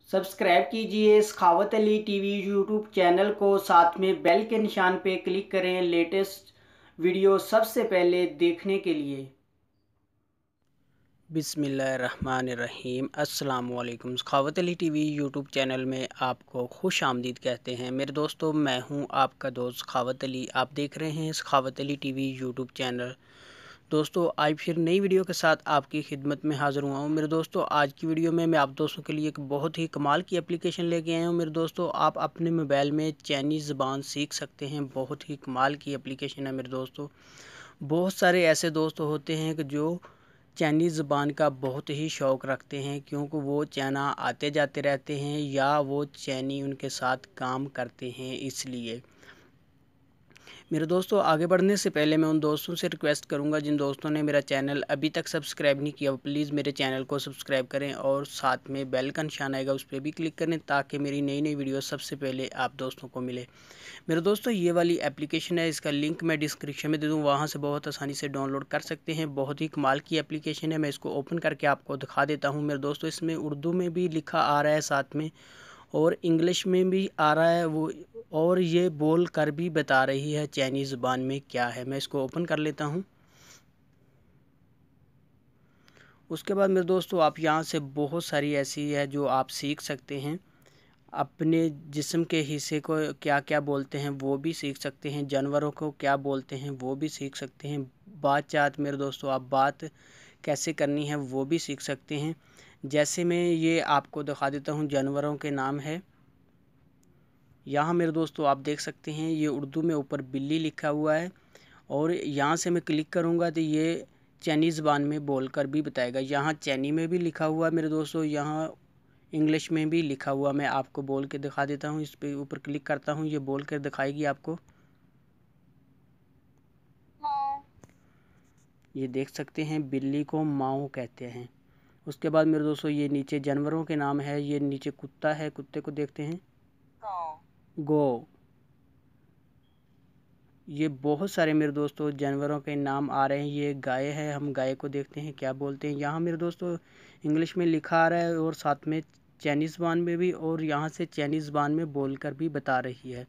Subscribe कीजिए सखावत Ali TV YouTube channel को, साथ में बेल के निशान पे क्लिक करें लेटेस्ट वीडियो सबसे पहले देखने के लिए। बिस्मिल्लाहिर्रहमानिर्रहीम। अस्सलाम वालेकुम। सखावत अली टीवी यूट्यूब चैनल में आपको खुश आमदीद कहते हैं। मेरे दोस्तों, मैं हूं आपका दोस्त सखावत अली। आप देख रहे हैं सखावत अली टीवी यूट्यूब चैनल। दोस्तों, आज फिर नई वीडियो के साथ आपकी खिदमत में हाज़िर हुआ हूँ। मेरे दोस्तों, आज की वीडियो में मैं आप दोस्तों के लिए एक बहुत ही कमाल की एप्लीकेशन लेके आया हूँ। मेरे दोस्तों, आप अपने मोबाइल में चाइनीज़ ज़बान सीख सकते हैं। बहुत ही कमाल की एप्लीकेशन है मेरे दोस्तों। बहुत सारे ऐसे दोस्त होते हैं कि जो चाइनीज़ ज़बान का बहुत ही शौक़ रखते हैं, क्योंकि वो चाइना आते जाते रहते हैं या वो चाइनी उनके साथ काम करते हैं। इसलिए मेरे दोस्तों, आगे बढ़ने से पहले मैं उन दोस्तों से रिक्वेस्ट करूंगा जिन दोस्तों ने मेरा चैनल अभी तक सब्सक्राइब नहीं किया, प्लीज़ मेरे चैनल को सब्सक्राइब करें और साथ में बेल का निशान आएगा, उस पर भी क्लिक करें ताकि मेरी नई नई वीडियो सबसे पहले आप दोस्तों को मिले। मेरे दोस्तों, ये वाली एप्लीकेशन है, इसका लिंक मैं डिस्क्रिप्शन में दे दूँ, वहाँ से बहुत आसानी से डाउनलोड कर सकते हैं। बहुत ही कमाल की एप्लीकेशन है। मैं इसको ओपन करके आपको दिखा देता हूँ। मेरे दोस्तों, इसमें उर्दू में भी लिखा आ रहा है साथ में, और इंग्लिश में भी आ रहा है वो, और ये बोल कर भी बता रही है चाइनीज़ ज़बान में क्या है। मैं इसको ओपन कर लेता हूँ। उसके बाद मेरे दोस्तों, आप यहाँ से बहुत सारी ऐसी है जो आप सीख सकते हैं। अपने जिस्म के हिस्से को क्या क्या बोलते हैं वो भी सीख सकते हैं। जानवरों को क्या बोलते हैं वो भी सीख सकते हैं। बात मेरे दोस्तों, आप बात कैसे करनी है वो भी सीख सकते हैं। जैसे मैं ये आपको दिखा देता हूँ, जानवरों के नाम है यहाँ मेरे दोस्तों, आप देख सकते हैं ये उर्दू में ऊपर बिल्ली लिखा हुआ है, और यहाँ से मैं क्लिक करूँगा तो ये चाइनीज़ ज़बान में बोलकर भी बताएगा। यहाँ चाइनी में भी लिखा हुआ है मेरे दोस्तों, यहाँ इंग्लिश में भी लिखा हुआ। मैं आपको बोल के दिखा देता हूँ। इस पे ऊपर क्लिक करता हूँ, ये बोल कर दिखाएगी आपको। ये देख सकते हैं, बिल्ली को माओ कहते हैं। उसके बाद मेरे दोस्तों, ये नीचे जानवरों के नाम है। ये नीचे कुत्ता है, कुत्ते को देखते हैं, गो। ये बहुत सारे मेरे दोस्तों जानवरों के नाम आ रहे हैं। ये गाय है, हम गाय को देखते हैं क्या बोलते हैं। यहाँ मेरे दोस्तों इंग्लिश में लिखा आ रहा है और साथ में चाइनीज़ ज़बान में भी, और यहाँ से चाइनीज़ ज़बान में बोलकर भी बता रही है।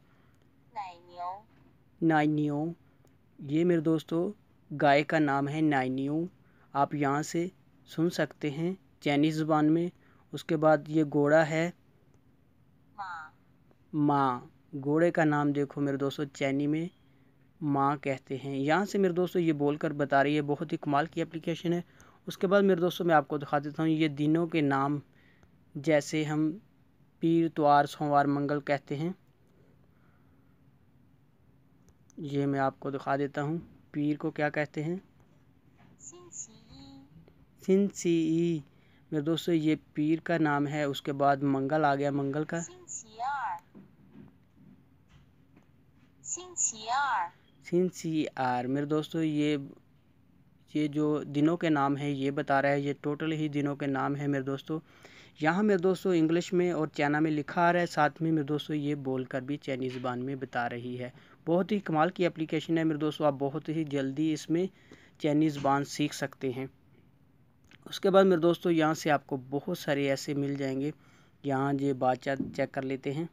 नाइनियो, ये मेरे दोस्तों गाय का नाम है नाइनियो। आप यहाँ से सुन सकते हैं चाइनीज़ ज़बान में। उसके बाद ये घोड़ा है, माँ। घोड़े का नाम देखो मेरे दोस्तों, चाइनी में माँ कहते हैं। यहाँ से मेरे दोस्तों ये बोलकर बता रही है। बहुत ही कमाल की एप्लीकेशन है। उसके बाद मेरे दोस्तों, मैं आपको दिखा देता हूँ ये दिनों के नाम। जैसे हम पीर, इतवार, सोमवार, मंगल कहते हैं। ये मैं आपको दिखा देता हूँ, पीर को क्या कहते हैं, सिंसी। मेरे दोस्तों, ये पीर का नाम है। उसके बाद मंगल आ गया, मंगल का सिंसियार। मेरे दोस्तों, ये जो दिनों के नाम है ये बता रहा है। ये टोटल ही दिनों के नाम है मेरे दोस्तों। यहाँ मेरे दोस्तों इंग्लिश में और चाइना में लिखा आ रहा है, साथ में मेरे दोस्तों ये बोलकर भी चाइनीज़ ज़बान में बता रही है। बहुत ही कमाल की एप्लीकेशन है मेरे दोस्तों। आप बहुत ही जल्दी इसमें चाइनीज़ ज़बान सीख सकते हैं। उसके बाद मेरे दोस्तों, यहाँ से आपको बहुत सारे ऐसे मिल जाएंगे। यहाँ ये बातचीत चेक कर लेते हैं।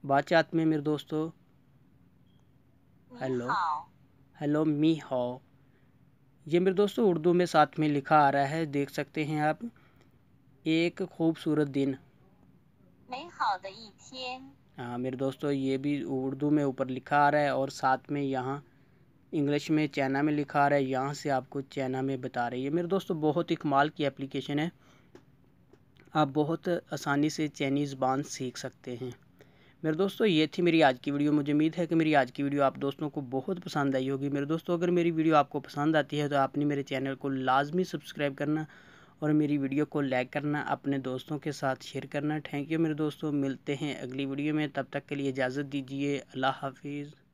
बातचीत में मेरे दोस्तों, हेलो मी हाओ, ये मेरे दोस्तों उर्दू में साथ में लिखा आ रहा है, देख सकते हैं आप। एक खूबसूरत दिन। हाँ मेरे दोस्तों, ये भी उर्दू में ऊपर लिखा आ रहा है, और साथ में यहाँ इंग्लिश में चाइना में लिखा आ रहा है। यहाँ से आपको चाइना में बता रही है। मेरे दोस्तों, बहुत ही कमाल की एप्लीकेशन है। आप बहुत आसानी से चाइनीज़ ज़बान सीख सकते हैं। मेरे दोस्तों, ये थी मेरी आज की वीडियो। मुझे उम्मीद है कि मेरी आज की वीडियो आप दोस्तों को बहुत पसंद आई होगी। मेरे दोस्तों, अगर मेरी वीडियो आपको पसंद आती है तो आपने मेरे चैनल को लाजमी सब्सक्राइब करना और मेरी वीडियो को लाइक करना, अपने दोस्तों के साथ शेयर करना। थैंक यू मेरे दोस्तों, मिलते हैं अगली वीडियो में। तब तक के लिए इजाज़त दीजिए। अल्लाह हाफिज़।